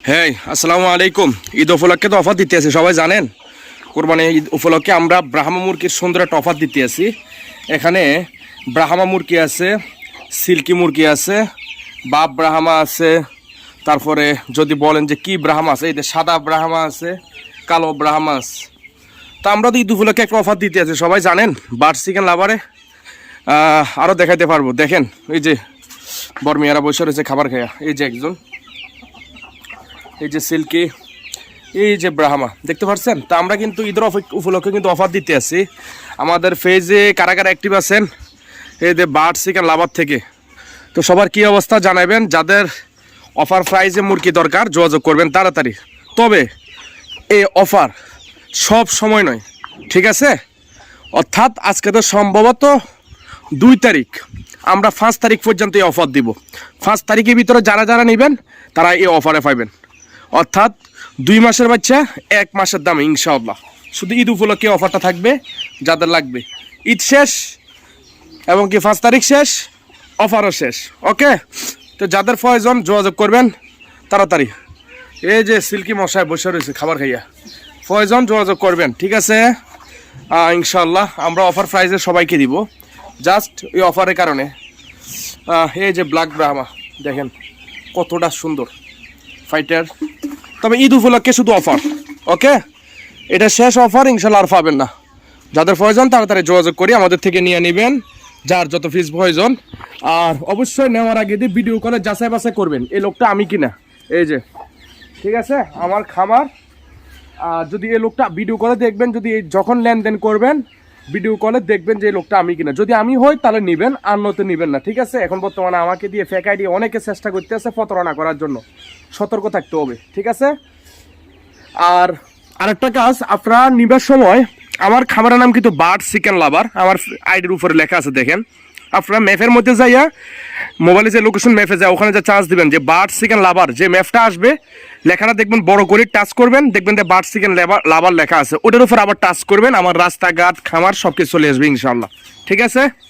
হ্যাঁ, আসসালামু আলাইকুম। ঈদ উপলক্ষে তো অফার দিতে আছি, সবাই জানেন। কোরবানি ঈদ উপলক্ষে আমরা ব্রাহ্মা মুরগির সুন্দর একটা অফার দিতে আছি। এখানে ব্রাহ্মা মুরগি আছে, সিল্কি মুরগি আছে, বাপ ব্রাহ্মা আছে, তারপরে যদি বলেন যে কি ব্রাহ্মা আছে, এই যে সাদা ব্রাহ্মা আছে, কালো ব্রাহ্মা আছে। তা আমরা তো ঈদ উপলক্ষে একটা অফার দিতে আছি, সবাই জানেন। বার্ড চিকেন লাভারে আরও দেখাইতে পারবো। দেখেন এই যে বর্মিয়ারা বসে রয়েছে খাবার খায়া, এই যে একজন, এই যে সিল্কি, এই যে ব্রাহ্মা, দেখতে পাচ্ছেন। তা আমরা কিন্তু ঈদের উপলক্ষে কিন্তু অফার দিতে আছি। আমাদের পেজে কারা কারা অ্যাক্টিভ আছেন এই যে বার্ড চিকেন লাভার থেকে, তো সবার কি অবস্থা জানাবেন। যাদের অফার প্রাইজে মুরগি দরকার যোগাযোগ করবেন তাড়াতাড়ি। তবে এই অফার সব সময় নয়, ঠিক আছে? অর্থাৎ আজকে তো সম্ভবত 2 তারিখ, আমরা 5 তারিখ পর্যন্ত এই অফার দিব। 5 তারিখের ভিতরে যারা যারা নেবেন তারা এই অফারে পাইবেন। অর্থাৎ 2 মাসের বাচ্চা 1 মাসের দামে ইনশাআল্লাহ। শুধু ঈদ উপলক্ষে অফারটা থাকবে, যাদের লাগবে। ঈদ শেষ এবং কি 5 তারিখ শেষ, অফারও শেষ। ওকে, তো যাদের প্রয়োজন যোগাযোগ করবেন তাড়াতাড়ি। এই যে সিল্কি মশাই বসে রয়েছে খাবার খাইয়া, প্রয়োজন যোগাযোগ করবেন, ঠিক আছে? ইনশাআল্লাহ আমরা অফার প্রাইজে সবাইকে দিব, জাস্ট এই অফারের কারণে। এই যে ব্ল্যাক ব্রাহ্মা দেখেন কতটা সুন্দর ফাইটার। তবে ঈদ উপলক্ষে শুধু অফার, ওকে? এটা শেষ অফার, ইনশাল্লাহ আর পাবেন না। যাদের প্রয়োজন তাড়াতাড়ি যোগাযোগ করি, আমাদের থেকে নিয়ে নেবেন যার যত পিস প্রয়োজন। আর অবশ্যই নেওয়ার আগে দিয়ে ভিডিও কলে যাচাই বাছাই করবেন এই লোকটা আমি কিনা। এই যে, ঠিক আছে, আমার খামার। আর যদি এই লোকটা ভিডিও কলে দেখবেন, যদি যখন লেনদেন করবেন ভিডিও কলে দেখবেন যে এই লোকটা আমি কিনা। যদি আমি হই তাহলে নেবেন, আর নয়তো নেবেন না, ঠিক আছে? এখন বর্তমানে আমাকে দিয়ে ফেক আইডি অনেকে চেষ্টা করতে আছে প্রতারণা করার জন্য, সতর্ক থাকতে হবে, ঠিক আছে? আর আরেকটা কাজ, আপনারা নিবার সময় আমার খাবারের নাম কিন্তু বার্ড চিকেন লাভার, আমার আইডির উপরে লেখা আছে দেখেন। আপনারা ম্যাপের মধ্যে যাইয়া, মোবাইলে যে লোকেশন ম্যাপে যায় ওখানে যা চার্জ দিবেন, যে বার্ড চিকেন লাভার যে ম্যাপটা আসবে, লেখাটা দেখবেন বড় করে টাচ করবেন, দেখবেন যে বার্ড চিকেন লাভার লেখা আছে, ওটার উপর আবার টাচ করবেন, আমার রাস্তাঘাট খামার সব কিছু চলে আসবে ইনশাল্লাহ, ঠিক আছে?